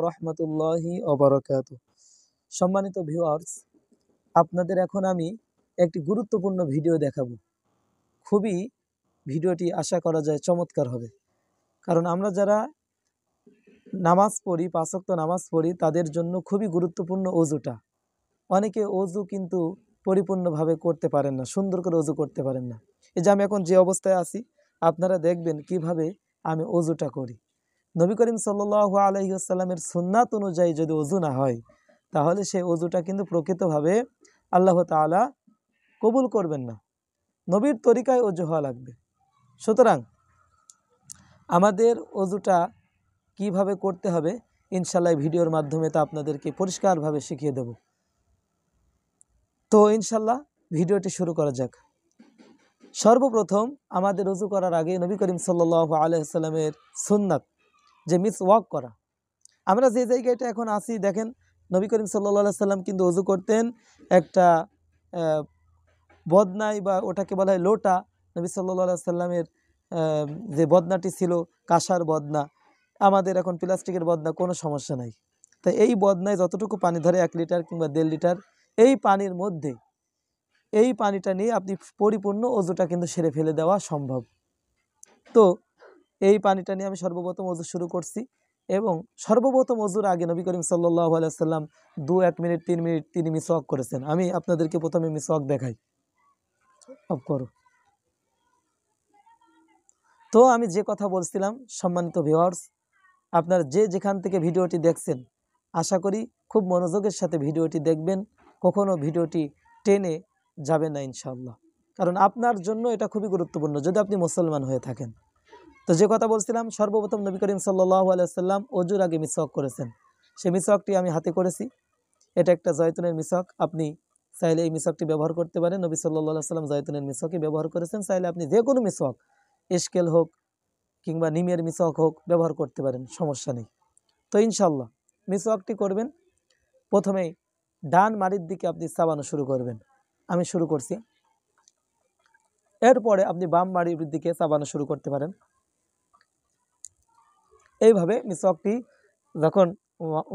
রহমতুল্লাহি অবরাকাতু। সম্মানিত ভিউয়ার্স, আপনাদের এখন আমি একটি গুরুত্বপূর্ণ ভিডিও দেখাবো। খুবই ভিডিওটি আশা করা যায় চমৎকার হবে, কারণ আমরা যারা নামাজ পড়ি, ৫ ওয়াক্ত নামাজ পড়ি, তাদের জন্য খুবই গুরুত্বপূর্ণ অজুটা। অনেকে অজু কিন্তু পরিপূর্ণভাবে করতে পারেন না, সুন্দর করে অজু করতে পারেন না। এই যে আমি এখন যে অবস্থায় আছি, আপনারা দেখবেন কিভাবে আমি অজুটা করি। নবী করিম সাল্লাল্লাহু আলাইহি ওয়াসাল্লামের সুন্নাত অনুযায়ী যদি অজু না হয়, তাহলে সেই অজুটা কিন্তু প্রকৃতভাবে আল্লাহ তাআলা কবুল করবেন না। নবীর তরিকায় অজু হওয়া লাগবে। সুতরাং আমাদের অজুটা কিভাবে করতে হবে, ইনশাআল্লাহ ভিডিওর মাধ্যমে তা আপনাদেরকে পরিষ্কারভাবে শিখিয়ে দেব। তো ইনশাআল্লাহ ভিডিওটি শুরু করা যাক। সর্বপ্রথম আমাদের অজু করার আগে নবী করিম সাল্লাল্লাহু আলাইহি ওয়াসাল্লামের সুন্নাত যে মিসওয়াক করা। আমরা যে জায়গাটা এখন আছি দেখেন, নবী করিম সাল্লাল্লাহু আলাইহি সাল্লাম কিন্তু ওযু করতেন একটা বদনাই, বা ওটাকে বলা হয় লোটা। নবী সাল্লাল্লাহু আলাইহি সাল্লামের যে বদনাটি ছিল কাঁসার বদনা, আমাদের এখন প্লাস্টিকের বদনা, কোনো সমস্যা নাই। তাই এই বদনায় যতটুকু পানি ধরে 1 লিটার কিংবা 1.5 লিটার, এই পানির মধ্যে এই পানিটা নিয়ে আপনি পরিপূর্ণ ওযুটা কিন্তু সেরে ফেলে দেওয়া সম্ভব। তো এই পানিটা নিয়ে আমি সর্বপ্রথম ওযু শুরু করছি, এবং সর্বপ্রথম ওযুর আগে নবী করিম সাল্লাল্লাহু আলাইহি ওয়াসাল্লাম 2-1 মিনিট 3 মিনিট তিনি মিসওয়াক করেছেন। আমি আপনাদেরকে প্রথমে মিসওয়াক দেখাই। অফ করো। তো আমি যে কথা বলছিলাম, সম্মানিত ভিউয়ার্স, আপনারা যে যেখান থেকে ভিডিওটি দেখছেন, আশা করি খুব মনোযোগের সাথে ভিডিওটি দেখবেন। কখনো ভিডিওটি টেনে যাবে না ইনশাআল্লাহ, কারণ আপনার জন্য এটা খুবই গুরুত্বপূর্ণ যদি আপনি মুসলমান হয়ে থাকেন। তো যে কথা বলছিলাম, সর্বপ্রথম নবী করিম সাল্লাল্লাহু আলাইহি ওয়াসাল্লাম ওযুর আগে মিসওয়াক করেছেন। সেই মিসওয়াকটি আমি হাতে করেছি। এটা একটা জয়তুনের মিসওয়াক। আপনি চাইলে এই মিসওয়াকটি ব্যবহার করতে পারেন। নবী সাল্লাল্লাহু আলাইহি ওয়াসাল্লাম জয়তুনের মিসওয়াকই ব্যবহার করেছেন। চাইলে আপনি যে কোনো মিসওয়াক, এশকেল হোক কিংবা নিমের মিসওয়াক হোক, ব্যবহার করতে পারেন, সমস্যা নেই। তো ইনশাআল্লাহ মিসওয়াকটি করবেন, প্রথমেই ডান মাড়ির দিকে আপনি চাবানো শুরু করবেন। আমি শুরু করছি। এরপরে আপনি বাম মাড়ির দিকে চাবানো শুরু করতে পারেন। এইভাবে মিসওয়াকটি যখন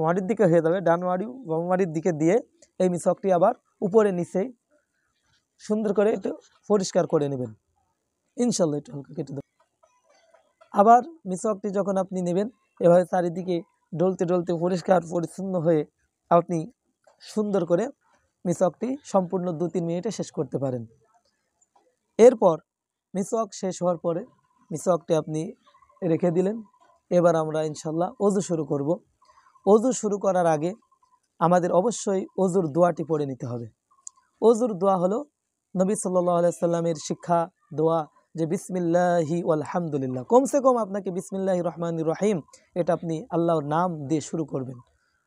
মাড়ির দিকে হয়ে যাবে, ডান মাড়ি বাম মাড়ির দিকে দিয়ে এই মিসওয়াকটি আবার উপরে নিচেই সুন্দর করে একটু পরিষ্কার করে নেবেন। ইনশাআল্লাহ একটু হালকা কেটে দেবেন। আবার মিসওয়াকটি যখন আপনি নেবেন, এভাবে চারিদিকে ডলতে ডলতে পরিষ্কার পরিচ্ছন্ন হয়ে আপনি সুন্দর করে মিসওয়াকটি সম্পূর্ণ 2-3 মিনিটে শেষ করতে পারেন। এরপর মিসওয়াক শেষ হওয়ার পরে মিসওয়াকটি আপনি রেখে দিলেন। এবার আমরা ইনশাআল্লাহ ওযু শুরু করব। ওযু শুরু করার আগে আমাদের অবশ্যই ওযুর দোয়াটি পড়ে নিতে হবে। ওযুর দোয়া হলো নবী সাল্লাল্লাহু আলাইহি সাল্লামের শিক্ষা দোয়া, যে বিসমিল্লাহি ওয়ালহামদুলিল্লাহ। কমসে কম আপনাকে বিসমিল্লাহির রহমানির রহিম এটা আপনি আল্লাহর নাম দিয়ে শুরু করবেন।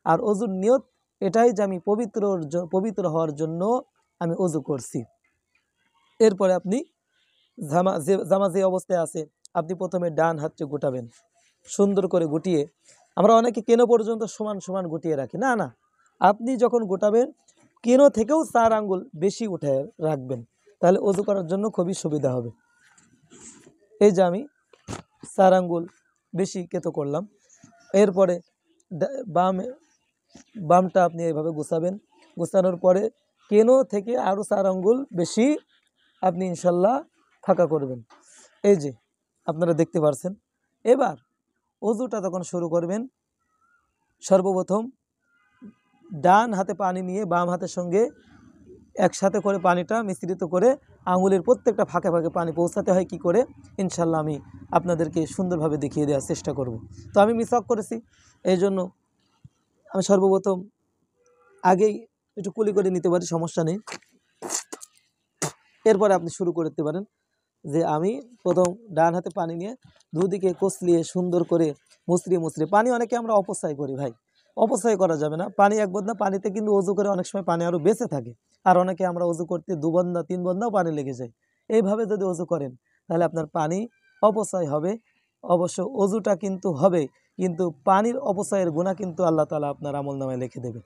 আর ওযুর নিয়ত এটাই যে আমি পবিত্র হওয়ার জন্য আমি ওযু করছি। এরপরে আপনি জামা যে অবস্থায় আছে, আপনি প্রথমে ডান হাতটি গোটাবেন, সুন্দর করে গুটিয়ে। আমরা অনেকে কেনো পর্যন্ত সমান সমান গুটিয়ে রাখি, না না, আপনি যখন গোটাবেন কেনো থেকেও 4 আঙ্গুল বেশি উঠে রাখবেন, তাহলে ওযু করার জন্য খুবই সুবিধা হবে। এই যে আমি 4 আঙ্গুল বেশি কেতো করলাম। এরপরে বামটা আপনি এইভাবে গুছাবেন। গুছানোর পরে কেনো থেকে আরও 4 আঙ্গুল বেশি আপনি ইনশাল্লাহ ফাঁকা করবেন। এই যে আপনারা দেখতে পাচ্ছেন। এবার ওযুটা যখন শুরু করবেন, সর্বপ্রথম ডান হাতে পানি নিয়ে বাম হাতের সঙ্গে একসাথে করে পানিটা মিশ্রিত করে আঙুলের প্রত্যেকটা ফাঁকে ফাঁকে পানি পৌঁছাতে হয় কি করে, ইনশাল্লাহ আমি আপনাদেরকে সুন্দরভাবে দেখিয়ে দেওয়ার চেষ্টা করব। তো আমি মিসওয়াক করেছি, এই জন্য আমি সর্বপ্রথম আগেই একটু কুলি করে নিতে পারি, সমস্যা নেই। এরপরে আপনি শুরু করতে পারেন যে আমি প্রথম ডান হাতে পানি নিয়ে দুদিকে কচলিয়ে সুন্দর করে মুচড়িয়ে পানি অনেকে আমরা অপচয় করি, ভাই অপচয় করা যাবে না। পানি এক বদনা পানিতে কিন্তু ওযু করে অনেক সময় পানি আরও বেঁচে থাকে, আর অনেকে আমরা ওযু করতে 2 বদনা 3 বদনাও পানি লেগে যায়। এইভাবে যদি ওযু করেন তাহলে আপনার পানি অপচয় হবে। অবশ্য ওযুটা কিন্তু হবে, কিন্তু পানির অপচয়ের গুনাহ কিন্তু আল্লাহ তাআলা আপনার আমলনামায় লিখে দেবে।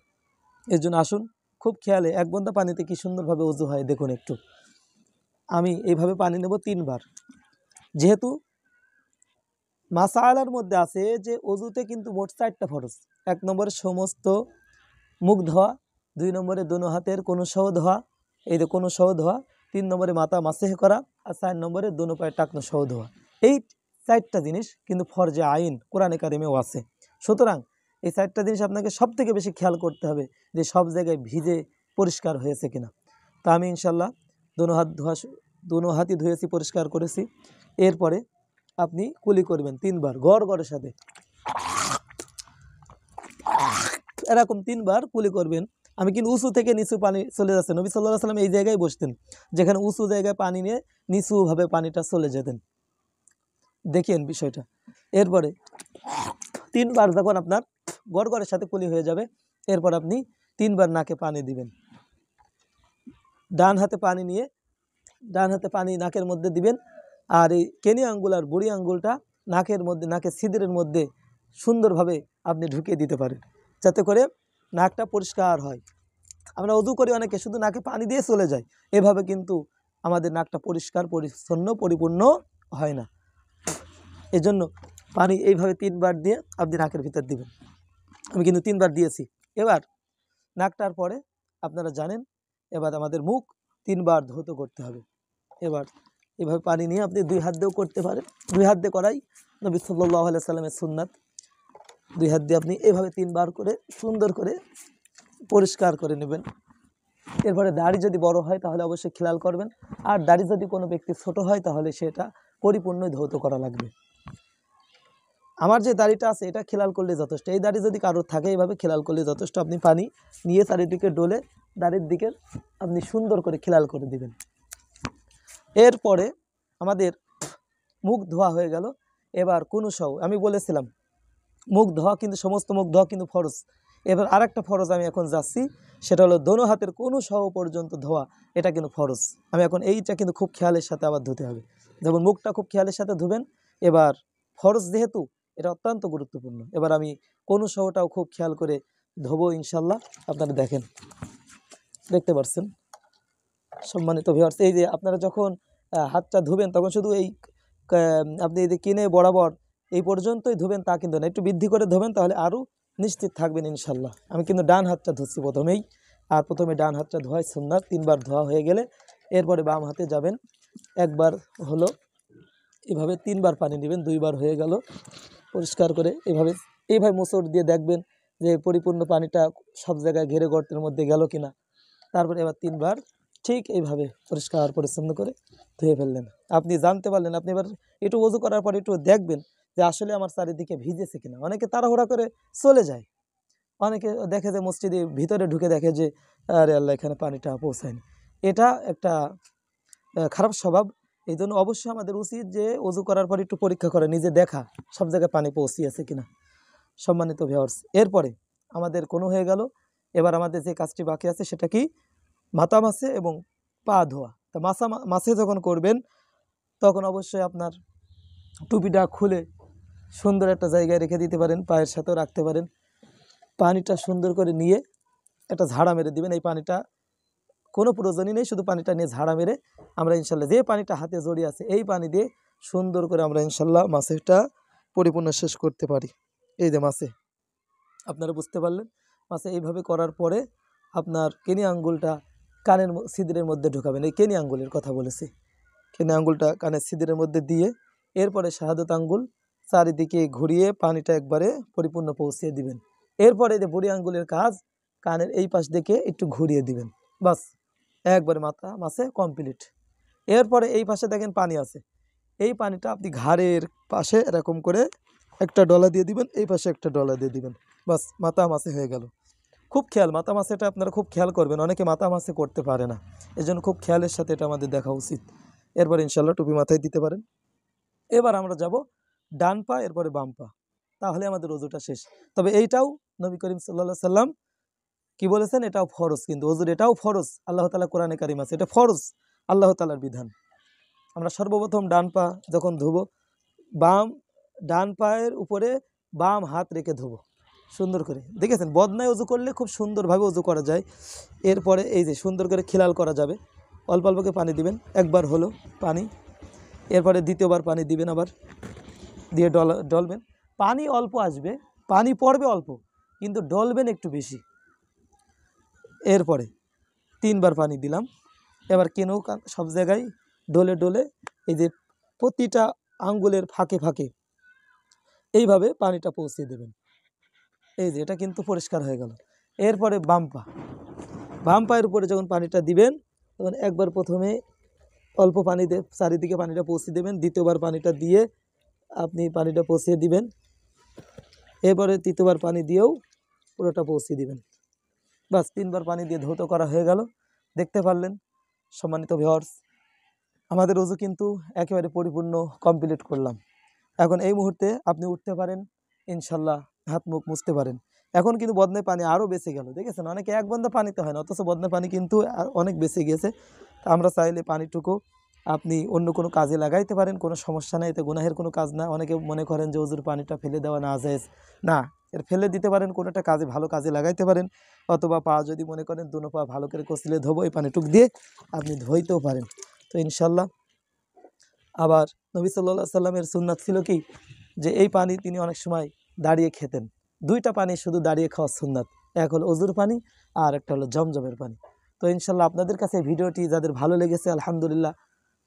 এর জন্য আসুন খুব খেয়ালে, এক বদনা পানিতে কি সুন্দরভাবে ওযু হয় দেখুন একটু। আমি এইভাবে পানি নেব 3 বার। যেহেতু মাসালার মধ্যে আছে যে অজুতে কিন্তু মোট 4টা ফরজ। 1 নম্বরে সমস্ত মুখ ধোয়া, 2 নম্বরে দোনো হাতের কোনো সহ ধোয়া, এই যে কোনো সহ ধোয়া, 3 নম্বরে মাথা মাসেহ করা, আর 4 নম্বরে দোনো পায়ের টাকনো সহ ধোয়া। এই 4টা জিনিস কিন্তু ফরজে আইন কোরআনে কারিমেও আছে। সুতরাং এই 4টা জিনিস আপনাকে সব থেকে বেশি খেয়াল করতে হবে যে সব জায়গায় ভিজে পরিষ্কার হয়েছে কিনা। তা আমি ইনশাল্লাহ দোনো হাতই ধুয়েছি, পরিষ্কার করেছি। এরপরে আপনি কুলি করবেন 3 বার গড়ের সাথে, এরকম 3 বার কুলি করবেন। আমি কিন্তু উঁচু থেকে নিচু পানি চলে যাচ্ছে, নবী সাল্লাল্লাহু আলাইহি সাল্লাম এই জায়গায় বসতেন যেখানে উঁচু জায়গায় পানি নিয়ে নিচুভাবে পানিটা চলে যেতেন, দেখেন বিষয়টা। এরপরে 3 বার যখন আপনার গড়ের সাথে কুলি হয়ে যাবে, এরপর আপনি 3 বার নাকে পানি দিবেন। ডান হাতে পানি নিয়ে ডান হাতে পানি নাকের মধ্যে দিবেন, আর এই কেনি আঙ্গুল আর বুড়ি আঙ্গুলটা নাকের মধ্যে, নাকের ছিদ্রের মধ্যে সুন্দরভাবে আপনি ঢুকিয়ে দিতে পারেন, যাতে করে নাকটা পরিষ্কার হয়। আমরা ওযু করি অনেকে শুধু নাকে পানি দিয়ে চলে যায়, এভাবে কিন্তু আমাদের নাকটা পরিষ্কার পরিচ্ছন্ন পরিপূর্ণ হয় না। এজন্য পানি এইভাবে 3 বার দিয়ে আপনি নাকের ভিতর দিবেন। আমি কিন্তু 3 বার দিয়েছি। এবার নাকটার পরে আপনারা জানেন এবার আমাদের মুখ 3 বার ধৌত করতে হবে। এবার এভাবে পানি নিয়ে আপনি 2 হাত দিয়েও করতে পারেন, 2 হাত দিয়ে করাই নবী সাল্লাল্লাহু আলাইহি সাল্লামের সুন্নাত। 2 হাত দিয়ে আপনি এভাবে 3 বার করে সুন্দর করে পরিষ্কার করে নেবেন। এরপরে দাড়ি যদি বড় হয় তাহলে অবশ্যই খেয়াল করবেন, আর দাড়ি যদি কোনো ব্যক্তি ছোট হয় তাহলে সেটা পরিপূর্ণই ধৌত করা লাগবে। আমার যে দাড়িটা আছে এটা খেয়াল করলে যথেষ্ট, এই দাড়ি যদি কারোর থাকে এইভাবে খেয়াল করলে যথেষ্ট। আপনি পানি নিয়ে চারিদিকে ডলে দাড়ির দিকে আপনি সুন্দর করে খেয়াল করে দিবেন। এরপরে আমাদের মুখ ধোয়া হয়ে গেল। এবার কোনো সহ আমি বলেছিলাম মুখ ধোয়া কিন্তু সমস্ত মুখ ধোয়া কিন্তু ফরজ। এবার আরেকটা ফরজ আমি এখন যাচ্ছি, সেটা হলো দোনো হাতের কোনো সহ পর্যন্ত ধোয়া, এটা কিন্তু ফরজ। আমি এখন এইটা কিন্তু খুব খেয়ালের সাথে আবার ধুতে হবে, যেমন মুখটা খুব খেয়ালের সাথে ধুবেন। এবার ফরজ যেহেতু এটা অত্যন্ত গুরুত্বপূর্ণ, এবার আমি কোনো সহটাও খুব খেয়াল করে ধোবো ইনশাল্লাহ। আপনারা দেখেন, দেখতে পাচ্ছেন সম্মানিত ভিউয়ার্স, এই যে আপনারা যখন হাতটা ধুবেন তখন শুধু এই আপনি এই যে কিনে বরাবর এই পর্যন্তই ধুবেন তা কিন্তু না, একটু বৃদ্ধি করে ধোবেন, তাহলে আরও নিশ্চিত থাকবেন ইনশাল্লাহ। আমি কিন্তু ডান হাতটা ধুচ্ছি প্রথমেই, আর প্রথমে ডান হাতটা ধোয়াই সুন্নাত। 3 বার ধোয়া হয়ে গেলে এরপরে বাম হাতে যাবেন, একবার হলো এভাবে 3 বার পানি নেবেন, 2 বার হয়ে গেল পরিষ্কার করে এইভাবে মোচড় দিয়ে দেখবেন যে পরিপূর্ণ পানিটা সব জায়গায় ঘেরে গর্তের মধ্যে গেল কিনা। তারপরে এবার 3 বার ঠিক এইভাবে পরিষ্কার পরিচ্ছন্ন করে ধুয়ে ফেললেন। আপনি জানতে পারলেন, আপনি এবার একটু ওযু করার পর একটু দেখবেন যে আসলে আমার চারিদিকে ভিজেছে কিনা। অনেকে তাড়াহুড়া করে চলে যায়, অনেকে দেখে যে মসজিদে ভিতরে ঢুকে দেখে যে আরে আল্লাহ এখানে পানিটা পৌঁছায়নি। এটা একটা খারাপ স্বভাব। এই জন্য অবশ্যই আমাদের উচিত যে ওযু করার পর একটু পরীক্ষা করে নিজে দেখা সব জায়গায় পানি পৌঁছিয়েছে কিনা। সম্মানিত ভিউয়ার্স, এরপরে আমাদের কোনো হয়ে গেল। এবার আমাদের যে কাজটি বাকি আছে সেটা কি, মাথা মাসে এবং পা ধোয়া। তা মাসে যখন করবেন তখন অবশ্যই আপনার টুপিটা খুলে সুন্দর একটা জায়গায় রেখে দিতে পারেন, পায়ের সাথেও রাখতে পারেন। পানিটা সুন্দর করে নিয়ে একটা ঝাড়া মেরে দিবেন। এই পানিটা কোনো প্রয়োজনই নেই, শুধু পানিটা নিয়ে ঝাড়া মেরে আমরা ইনশাল্লাহ যে পানিটা হাতে জড়িয়ে আছে এই পানি দিয়ে সুন্দর করে আমরা ইনশাল্লাহ মাছেটা পরিপূর্ণ শেষ করতে পারি। এই যে মাছে আপনারা বুঝতে পারলেন, মাছে এইভাবে করার পরে আপনার কেনি আঙ্গুলটা কানের ছিদ্রের মধ্যে ঢোকাবেন। এই কেনি আঙ্গুলের কথা বলেছি, কেনি আঙ্গুলটা কানের ছিদ্রের মধ্যে দিয়ে এরপরে শাহাদাত আঙ্গুল চারিদিকে ঘুরিয়ে পানিটা একবারে পরিপূর্ণ পৌঁছিয়ে দিবেন। এরপরে যে বুড়ি আঙ্গুলের কাজ কানের এই পাশ দিকে একটু ঘুরিয়ে দিবেন, বাস একবারে মাছে কমপ্লিট। এরপরে এই পাশে দেখেন পানি আছে, এই পানিটা আপনি ঘাড়ের পাশে এরকম করে একটা ডলা দিয়ে দিবেন, এই পাশে একটা ডলা দিয়ে দিবেন, বাস মাথা মাছে হয়ে গেল। খুব খেয়াল, মাথা মাছেটা আপনারা খুব খেয়াল করবেন, অনেকে মাথা মাছে করতে পারে না, এজন্য খুব খেয়ালের সাথে এটা আমাদের দেখা উচিত। এরপর ইনশাল্লাহ টুপি মাথায় দিতে পারেন। এবার আমরা যাব ডান পা, এরপরে বাম পা, তাহলে আমাদের ওযুটা শেষ। তবে এইটাও নবী করিম সাল্লাল্লাহু আলাইহি সাল্লাম কি বলেছেন, এটাও ফরজ, কিন্তু ওযুর এটাও ফরজ, আল্লাহ তাআলা কোরআনে কারিম আছে, এটা ফরজ আল্লাহ তাআলার বিধান। আমরা সর্বপ্রথম ডান পা যখন ধুবো, ডান পায়ের উপরে বাম হাত রেখে ধুবো সুন্দর করে। দেখেছেন বদনায় ওযু করলে খুব সুন্দরভাবে ওযু করা যায়। এরপরে এই যে সুন্দর করে খিলাল করা যাবে, অল্প অল্প করে পানি দিবেন, একবার হলো পানি, এরপরে দ্বিতীয়বার পানি দিবেন, আবার দিয়ে ডলবেন। পানি অল্প আসবে, পানি পড়বে অল্প, কিন্তু ডলবেন একটু বেশি। এরপরে 3বার পানি দিলাম। এবার কেন সব জায়গায় ডলে ডলে এই যে প্রতিটা আঙ্গুলের ফাঁকে ফাঁকে এইভাবে পানিটা পৌঁছে দেবেন। এই যে এটা কিন্তু পরিষ্কার হয়ে গেল। এরপরে বাম পায়ের উপরে যখন পানিটা দিবেন তখন একবার প্রথমে অল্প পানি দিয়ে চারিদিকে পানিটা পৌঁছে দেবেন, দ্বিতীয়বার পানিটা দিয়ে আপনি পানিটা পৌঁছে দিবেন, এরপরে তৃতীয়বার পানি দিয়েও পুরোটা পৌঁছে দিবেন। বাস 3বার পানি দিয়ে ধৌত করা হয়ে গেল। দেখতে পারলেন সম্মানিত ভিউয়ার্স, আমাদের ওযু কিন্তু একেবারে পরিপূর্ণ কমপ্লিট করলাম। এখন এই মুহূর্তে আপনি উঠতে পারেন, ইনশাল্লাহ হাত মুখ মুছতে পারেন। এখন কিন্তু বদনায় পানি আরও বেঁচে গেল, দেখেছেন অনেকে এক বন্ধা পানিতে হয় না, অথচ বদনায় পানি কিন্তু অনেক বেঁচে গিয়েছে। আমরা চাইলে পানিটুকু আপনি অন্য কোনো কাজে লাগাইতে পারেন, কোনো সমস্যা নেই, এতে গুনাহের কোনো কাজ না। অনেকে মনে করেন যে ওযুর পানিটা ফেলে দেওয়া না যায়, না, এর ফেলে দিতে পারেন, কোনো একটা কাজে ভালো কাজে লাগাইতে পারেন। অথবা পা যদি মনে করেন দুনো পা ভালো করে কষলে ধোবো, এই পানিটুক দিয়ে আপনি ধুইতেও পারেন। তো ইনশাল্লাহ আবার নবী সাল্লাল্লাহু আলাইহি সাল্লামের সুন্নাত ছিল কি যে এই পানি তিনি অনেক সময় দাঁড়িয়ে খেতেন। 2টা পানি শুধু দাঁড়িয়ে খাওয়া সুন্নাত, এক হলো ওযুর পানি আর একটা হলো জমজমের পানি। তো ইনশাল্লাহ আপনাদের কাছে ভিডিওটি যাদের ভালো লেগেছে আলহামদুলিল্লাহ,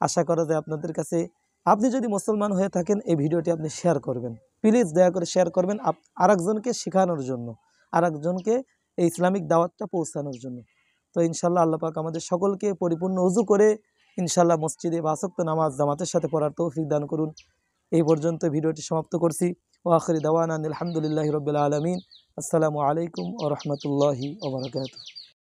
আশা করা যায় আপনাদের কাছে, আপনি যদি মুসলমান হয়ে থাকেন এই ভিডিওটি আপনি শেয়ার করবেন, প্লিজ দয়া করে শেয়ার করবেন আরেকজনকে শেখানোর জন্য, আরেকজনকে এই ইসলামিক দাওয়াতটা পৌঁছানোর জন্য। তো ইনশাল্লাহ আল্লাহ পাক আমাদের সকলকে পরিপূর্ণ ওযু করে ইনশাল্লাহ মসজিদে 5 ওয়াক্ত নামাজ জামাতের সাথে পড়ার তৌফিক দান করুন। এই পর্যন্ত ভিডিওটি সমাপ্ত করছি। ওয়া আখিরি দাওয়ানা আলহামদুলিল্লাহি রাব্বিল আলামিন। আসসালামু আলাইকুম ওয়া রাহমাতুল্লাহি ওয়া বারাকাতুহু।